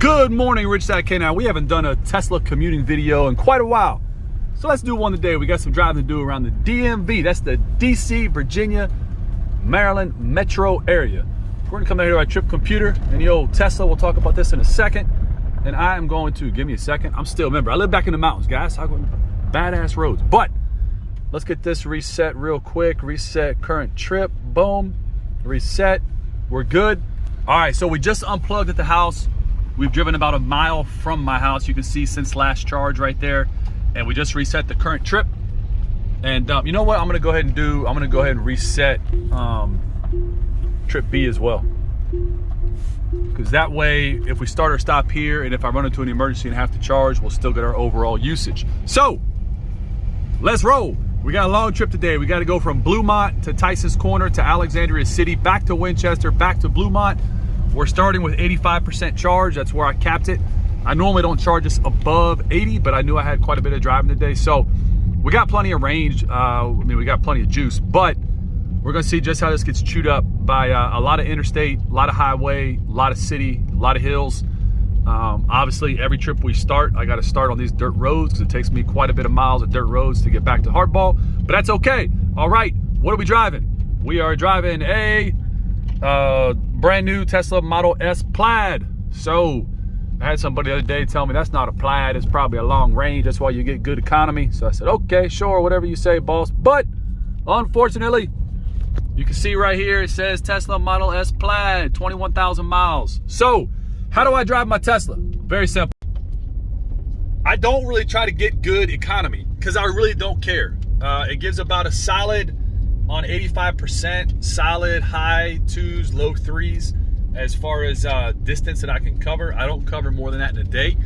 Good morning, Rich Dad K. Now, we haven't done a Tesla commuting video in quite a while. So let's do one today. We got some driving to do around the DMV. That's the DC, Virginia, Maryland metro area. We're gonna come out here to our trip computer and the old Tesla. We'll talk about this in a second. And I am going to, give me a second. Remember, I live back in the mountains, guys. I go badass roads. But let's get this reset real quick. Reset current trip, boom, reset, we're good. All right, so we just unplugged at the house. We've driven about a mile from my house. You can see since last charge right there. And we just reset the current trip. And you know what I'm gonna go ahead and do? I'm gonna go ahead and reset trip B as well. Because that way, if we start or stop here, and if I run into an emergency and have to charge, we'll still get our overall usage. So, let's roll. We got a long trip today. We gotta go from Bluemont to Tyson's Corner to Alexandria City, back to Winchester, back to Bluemont. We're starting with 85% charge. That's where I capped it. I normally don't charge this above 80, but I knew I had quite a bit of driving today. So we got plenty of range. We got plenty of juice, but we're gonna see just how this gets chewed up by a lot of interstate, a lot of highway, a lot of city, a lot of hills. Obviously, every trip we start, I gotta start on these dirt roads because it takes me quite a bit of miles of dirt roads to get back to Hardball, but that's okay. All right, what are we driving? We are driving a brand new Tesla Model S Plaid. So I had somebody the other day tell me that's not a Plaid, it's probably a long range, that's why you get good economy. So I said, okay, sure, whatever you say, boss. But unfortunately, you can see right here, it says Tesla Model S Plaid, 21,000 miles. So how do I drive my Tesla? Very simple. I don't really try to get good economy because I really don't care. It gives about a solid on 85%, solid high twos, low threes as far as distance that I can cover. I don't cover more than that in a day.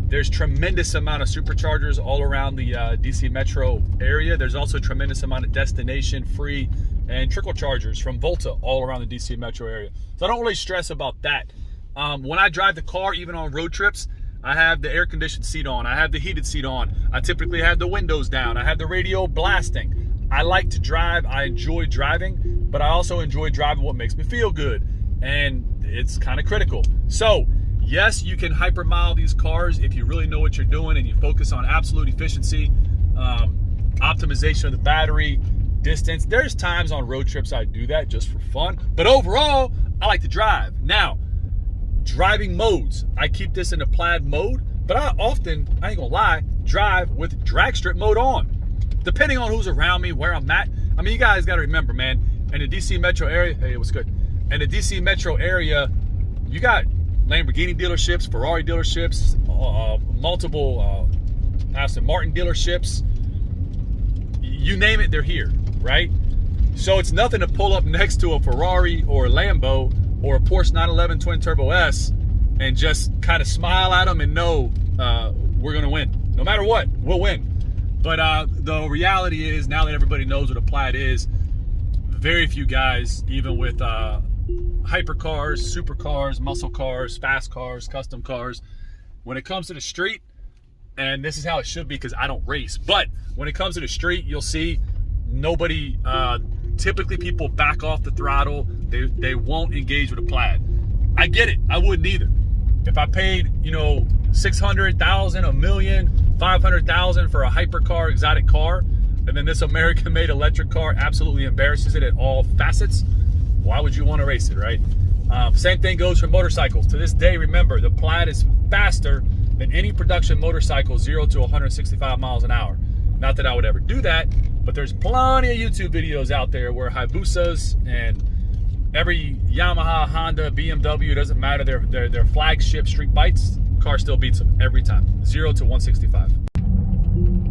There's tremendous amount of superchargers all around the DC metro area. There's also a tremendous amount of destination free and trickle chargers from Volta all around the DC metro area. So I don't really stress about that. When I drive the car, even on road trips, I have the air conditioned seat on, I have the heated seat on, I typically have the windows down, I have the radio blasting. I like to drive, I enjoy driving, but I also enjoy driving what makes me feel good. And it's kind of critical. So yes, you can hypermile these cars if you really know what you're doing and you focus on absolute efficiency, optimization of the battery, distance. There's times on road trips I do that just for fun, but overall, I like to drive. Now, driving modes, I keep this in the Plaid mode, but I often, I ain't gonna lie, drive with drag strip mode on. Depending on who's around me, where I'm at. I mean, you guys gotta remember, man, in the DC metro area, hey, what's good? In the DC metro area, you got Lamborghini dealerships, Ferrari dealerships, multiple Aston Martin dealerships. You name it, they're here, right? So it's nothing to pull up next to a Ferrari or a Lambo or a Porsche 911 Twin Turbo S and just kind of smile at them and know we're gonna win. No matter what, we'll win. But the reality is, now that everybody knows what a Plaid is, very few guys, even with hypercars, supercars, muscle cars, fast cars, custom cars, when it comes to the street, and this is how it should be because I don't race, but when it comes to the street, you'll see nobody, typically people back off the throttle. They won't engage with a Plaid. I get it, I wouldn't either. If I paid, you know, 600,000, $1 million, 500,000 for a hypercar, exotic car, and then this American-made electric car absolutely embarrasses it at all facets, why would you want to race it, right? Same thing goes for motorcycles. To this day, remember, the Plaid is faster than any production motorcycle, 0 to 165 miles an hour. Not that I would ever do that, but there's plenty of YouTube videos out there where Hayabusas and every Yamaha, Honda, BMW, doesn't matter, their flagship street bikes, car still beats them every time, 0 to 165.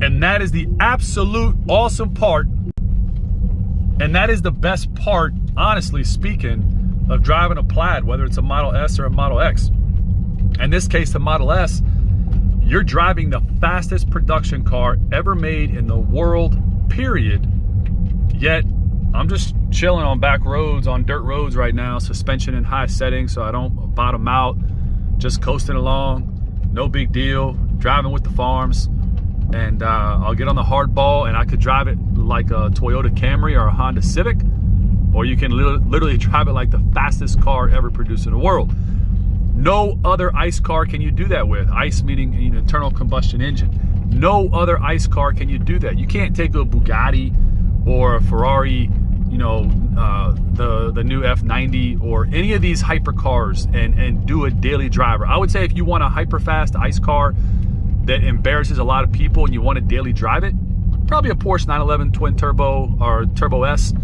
And that is the absolute awesome part. And that is the best part, honestly speaking, of driving a Plaid, whether it's a Model S or a Model X. In this case, the Model S, you're driving the fastest production car ever made in the world, period. Yet, I'm just chilling on back roads, on dirt roads right now, suspension in high settings so I don't bottom out, just coasting along, no big deal, driving with the farms. And I'll get on the hardball and I could drive it like a Toyota Camry or a Honda Civic, or you can literally drive it like the fastest car ever produced in the world. No other ICE car can you do that with. ICE meaning an internal combustion engine. No other ICE car can you do that. You can't take a Bugatti or a Ferrari, you know, the new F90 or any of these hypercars and do a daily driver. I would say if you want a hyper fast ICE car that embarrasses a lot of people and you want to daily drive it, probably a Porsche 911 twin turbo or Turbo S.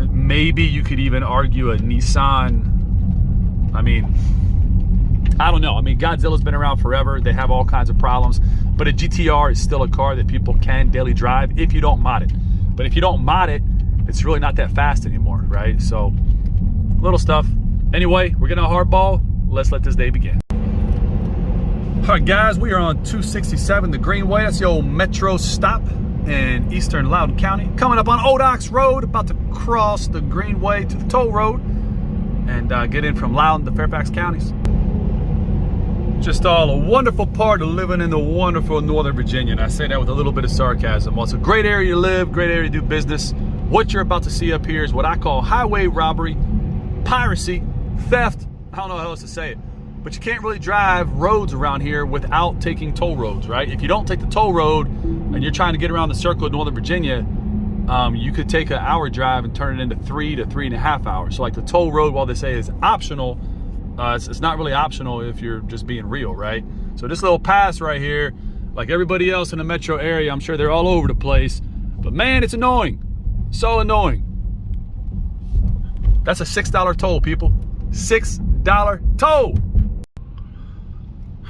Maybe you could even argue a Nissan. I mean, I don't know. I mean, Godzilla's been around forever. They have all kinds of problems, but a GTR is still a car that people can daily drive if you don't mod it. But if you don't mod it, it's really not that fast anymore, right? So, little stuff. Anyway, we're getting a hardball. Let's let this day begin. All right, guys, we are on 267, the Greenway. That's the old Metro stop in eastern Loudoun County. Coming up on Old Ox Road, about to cross the Greenway to the toll road and get in from Loudoun to Fairfax counties. Just all a wonderful part of living in the wonderful Northern Virginia. And I say that with a little bit of sarcasm. Well, it's a great area to live, great area to do business. What you're about to see up here is what I call highway robbery, piracy, theft. I don't know how else to say it. But you can't really drive roads around here without taking toll roads, right? If you don't take the toll road and you're trying to get around the circle of Northern Virginia, you could take an hour drive and turn it into 3 to 3.5 hours. So like the toll road, while they say is optional, it's not really optional if you're just being real, right? So this little pass right here, like everybody else in the metro area, I'm sure they're all over the place. But man, it's annoying. So annoying. That's a $6 toll, people. $6 toll.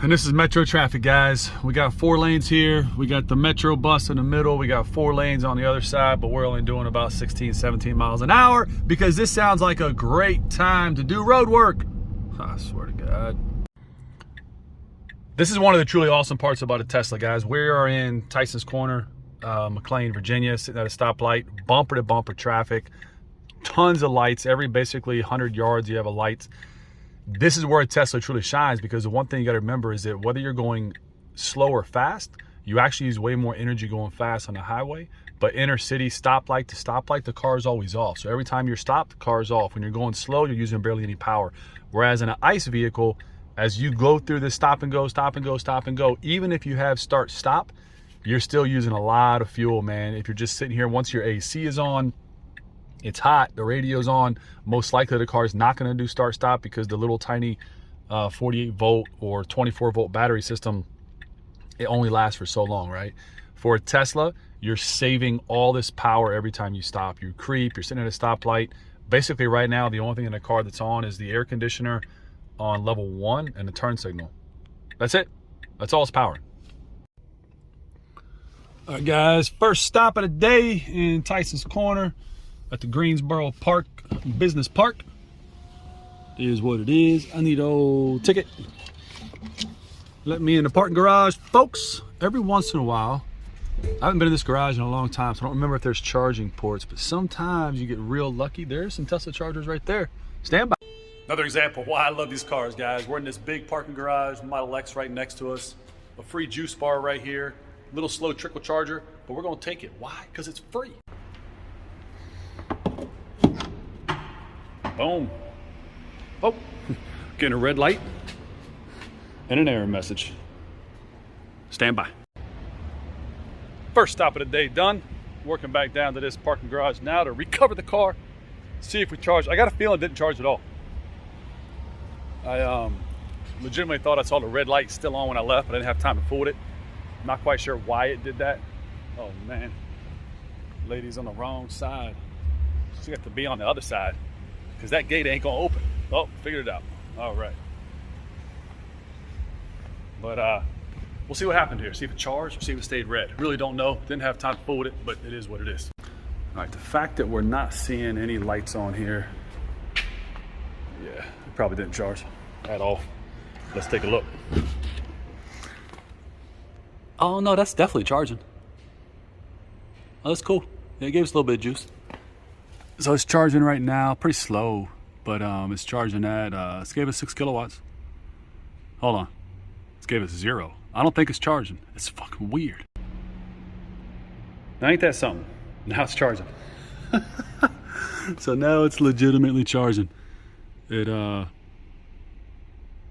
And this is metro traffic, guys. We got 4 lanes here. We got the metro bus in the middle. We got 4 lanes on the other side, but we're only doing about 16, 17 miles an hour because this sounds like a great time to do road work. I swear to God. This is one of the truly awesome parts about a Tesla, guys. We are in Tyson's Corner, McLean, Virginia, sitting at a stoplight, bumper to bumper traffic, tons of lights. Every basically 100 yards, you have a light. This is where a Tesla truly shines because the one thing you got to remember is that whether you're going slow or fast, you actually use way more energy going fast on the highway. But inner city, stoplight to stoplight, the car is always off. So every time you're stopped, the car is off. When you're going slow, you're using barely any power. Whereas in an ICE vehicle, as you go through this stop and go, stop and go, stop and go, even if you have start stop, you're still using a lot of fuel, man. If you're just sitting here, once your AC is on, it's hot, the radio's on, most likely the car is not going to do start stop because the little tiny 48 volt or 24 volt battery system, it only lasts for so long, right? For a Tesla, you're saving all this power every time you stop. You creep, you're sitting at a stoplight. Basically right now, the only thing in the car that's on is the air conditioner on level 1 and the turn signal. That's it. That's all it's powering. All right, guys, first stop of the day in Tyson's Corner at the Greensboro Park Business Park. It is what it is. I need an old ticket. Let me in the parking garage, folks. Every once in a while, I haven't been in this garage in a long time, so I don't remember if there's charging ports, but sometimes you get real lucky. There's some Tesla chargers right there. Stand by. Another example of why I love these cars, guys. We're in this big parking garage, Model X right next to us, a free juice bar right here, little slow trickle charger, but we're gonna take it. Why? Because it's free. Boom. Oh, getting a red light and an error message. Stand by. First stop of the day done. Working back down to this parking garage now to recover the car, see if we charged. I got a feeling it didn't charge at all. I legitimately thought I saw the red light still on when I left, but I didn't have time to fool with it. I'm not quite sure why it did that. Oh man, lady's on the wrong side. She got to be on the other side because that gate ain't gonna open. Oh, figured it out. All right. But we'll see what happened here. See if it charged or see if it stayed red. Really don't know. Didn't have time to fool with it, but it is what it is. All right, the fact that we're not seeing any lights on here, yeah, it probably didn't charge at all. Let's take a look. Oh no, that's definitely charging. Oh, that's cool. Yeah, it gave us a little bit of juice. So it's charging right now, pretty slow, but it's charging at, it gave us 6 kilowatts. Hold on, it gave us 0. I don't think it's charging. It's fucking weird. Now ain't that something? Now it's charging. So now it's legitimately charging. It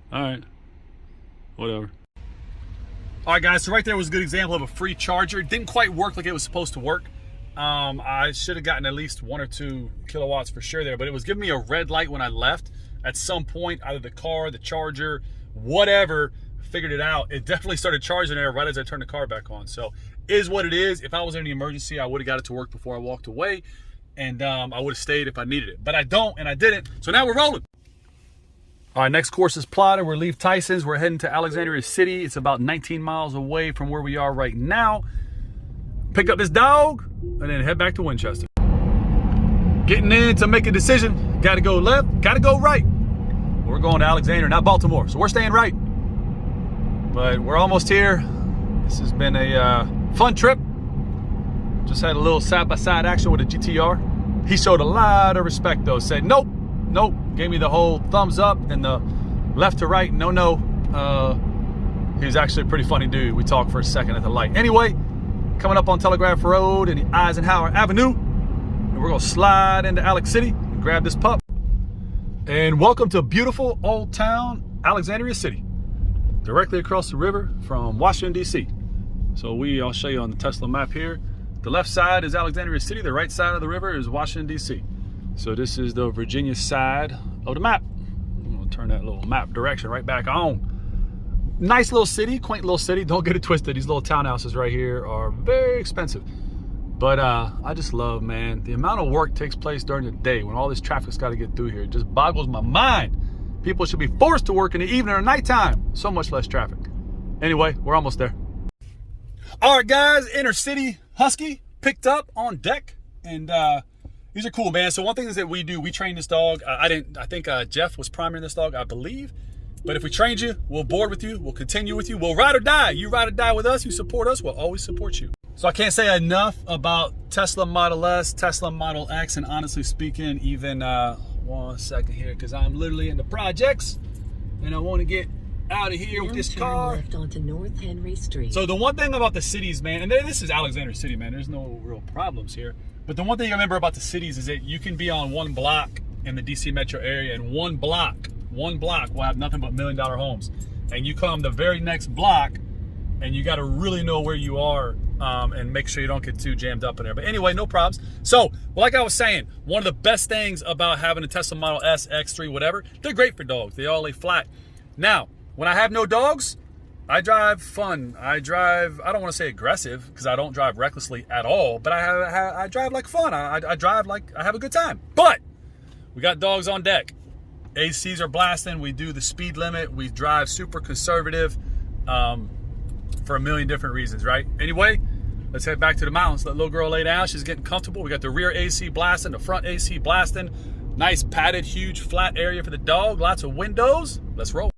All right, whatever. All right, guys, so right there was a good example of a free charger. It didn't quite work like it was supposed to work. I should have gotten at least 1 or 2 kilowatts for sure there, but it was giving me a red light when I left. At some point, either the car, the charger, whatever, figured it out. It definitely started charging there right as I turned the car back on. So, is what it is. If I was in an emergency, I would have got it to work before I walked away, and I would have stayed if I needed it. But I don't, and I didn't, so now we're rolling. All right, next course is plotted. We're leave Tyson's. We're heading to Alexandria City. It's about 19 miles away from where we are right now. Pick up this dog and then head back to Winchester. Getting in to make a decision. Got to go left, got to go right. We're going to Alexandria, not Baltimore, so we're staying right. But we're almost here. This has been a fun trip. Just had a little side-by-side action with a GTR. He showed a lot of respect though. Said nope. Nope, gave me the whole thumbs up and the left to right, no. He was actually a pretty funny dude. We talked for a second at the light. Anyway, coming up on Telegraph Road and Eisenhower Avenue, and we're gonna slide into Alex City and grab this pup. And welcome to beautiful old town Alexandria City, directly across the river from Washington, D.C. So I'll show you on the Tesla map here. The left side is Alexandria City, the right side of the river is Washington, D.C. So this is the Virginia side of the map. I'm gonna turn that little map direction right back on. Nice little city, quaint little city. Don't get it twisted. These little townhouses right here are very expensive. But I just love, man, the amount of work takes place during the day when all this traffic's got to get through here. It just boggles my mind. People should be forced to work in the evening or nighttime. So much less traffic. Anyway, we're almost there. All right, guys, inner city husky picked up on deck, and these are cool, man. So one thing is that we do, we train this dog. I think Jeff was priming this dog, I believe. But if we trained you, we'll board with you, we'll continue with you, we'll ride or die. You ride or die with us, you support us, we'll always support you. So I can't say enough about Tesla Model S, Tesla Model X, and honestly speaking, even, one second here, because I'm literally in the projects, and I want to get out of here with this car. Left onto North Henry Street. So the one thing about the cities, man, and this is Alexandria City, man, there's no real problems here. But the one thing I remember about the cities is that you can be on one block in the DC metro area, and one block will have nothing but $1 million homes. And you come the very next block, and you got to really know where you are and make sure you don't get too jammed up in there. But anyway, no problems. So, like I was saying, one of the best things about having a Tesla Model S, X3, whatever, they're great for dogs. They all lay flat. Now, when I have no dogs, I drive fun. I don't want to say aggressive because I don't drive recklessly at all, but I drive like fun. I drive like I have a good time. But we got dogs on deck. ACs are blasting. We do the speed limit. We drive super conservative for a million different reasons, right? Anyway, let's head back to the mountains. Let little girl lay down. She's getting comfortable. We got the rear AC blasting, the front AC blasting. Nice padded, huge, flat area for the dog. Lots of windows. Let's roll.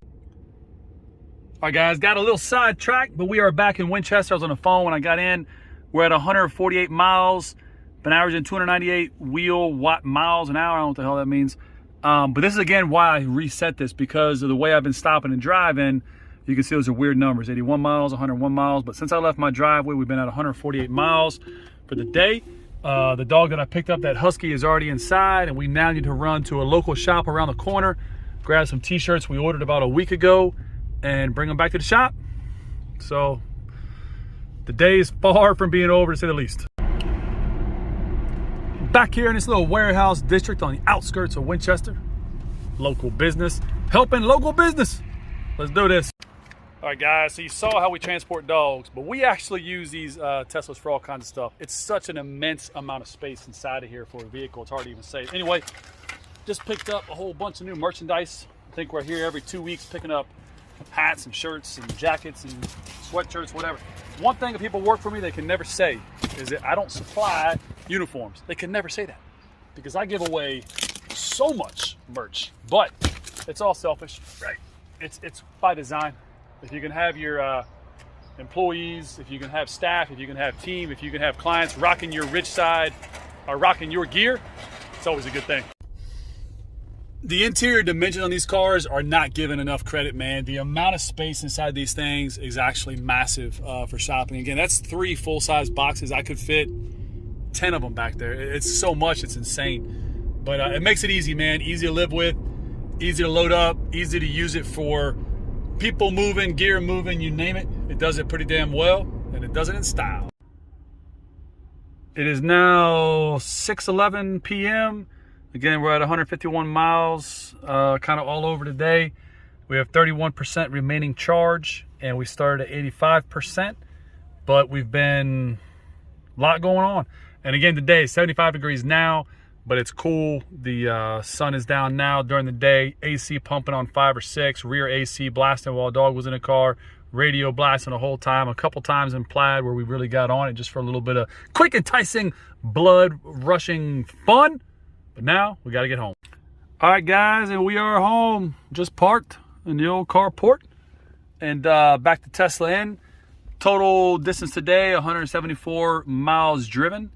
All right, guys, got a little sidetracked, but we are back in Winchester. I was on the phone when I got in. We're at 148 miles, been averaging 298 watt miles an hour. I don't know what the hell that means. But this is, again, why I reset this, because of the way I've been stopping and driving. You can see those are weird numbers, 81 miles, 101 miles. But since I left my driveway, we've been at 148 miles for the day. The dog that I picked up, that husky, is already inside, and we now need to run to a local shop around the corner, grab some t-shirts we ordered about a week ago, and bring them back to the shop. So the day is far from being over, to say the least. Back here in this little warehouse district on the outskirts of Winchester. Local business, helping local business. Let's do this. All right, guys, so you saw how we transport dogs, but we actually use these Teslas for all kinds of stuff. It's such an immense amount of space inside of here for a vehicle, it's hard to even say. Anyway, just picked up a whole bunch of new merchandise. I think we're here every 2 weeks picking up hats and shirts and jackets and sweatshirts, whatever. One thing that people work for me they can never say is that I don't supply uniforms. They can never say that because I give away so much merch, but it's all selfish, right? It's by design. If you can have your employees, if you can have staff, if you can have team, if you can have clients rocking your rich side or rocking your gear, it's always a good thing. The interior dimensions on these cars are not given enough credit, man. The amount of space inside these things is actually massive for shopping. Again, that's 3 full-size boxes. I could fit 10 of them back there. It's so much, it's insane. But it makes it easy, man. Easy to live with. Easy to load up, easy to use it for people moving, gear moving, you name it. It does it pretty damn well, and it does it in style. It is now 6:11 p.m. Again, we're at 151 miles, kind of all over today. We have 31% remaining charge, and we started at 85%, but we've been a lot going on. And again, today is 75 degrees now, but it's cool. The sun is down now during the day. AC pumping on 5 or 6, rear AC blasting while dog was in the car, radio blasting the whole time. A couple times in Plaid where we really got on it just for a little bit of quick, enticing, blood rushing fun. But now we got to get home. All right, guys, and we are home. Just parked in the old carport and back to Tesla Inn. Total distance today, 174 miles driven.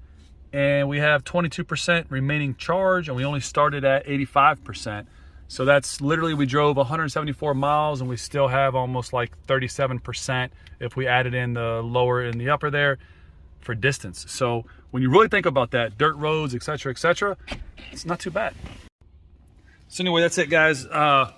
And we have 22% remaining charge, and we only started at 85%. So that's literally, we drove 174 miles, and we still have almost like 37% if we added in the lower and the upper there for distance. So when you really think about that, dirt roads, etc., it's not too bad. So anyway, that's it, guys. All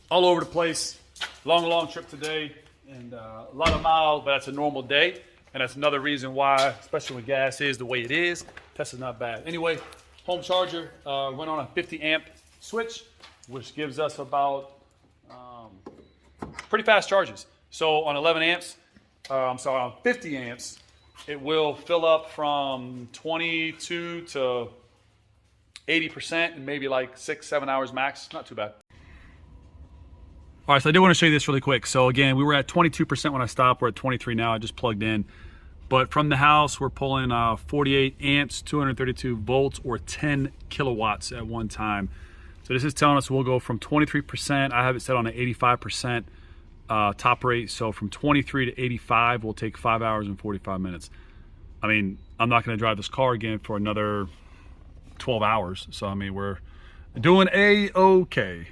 over the place. Long trip today, and a lot of miles, but that's a normal day. And that's another reason why, especially when gas is the way it is, Tesla's not bad. Anyway, home charger, went on a 50 amp switch, which gives us about pretty fast charges. So on 11 amps, on 50 amps, it will fill up from 22 to 80% in maybe like 6-7 hours max. Not too bad. All right, so I do want to show you this really quick. So again, we were at 22% when I stopped. We're at 23 now. I just plugged in. But from the house, we're pulling 48 amps, 232 volts, or 10 kilowatts at one time. So this is telling us we'll go from 23%. I have it set on an 85% top rate. So from 23 to 85 will take 5 hours and 45 minutes. I mean, I'm not going to drive this car again for another 12 hours. So, I mean, we're doing A-okay.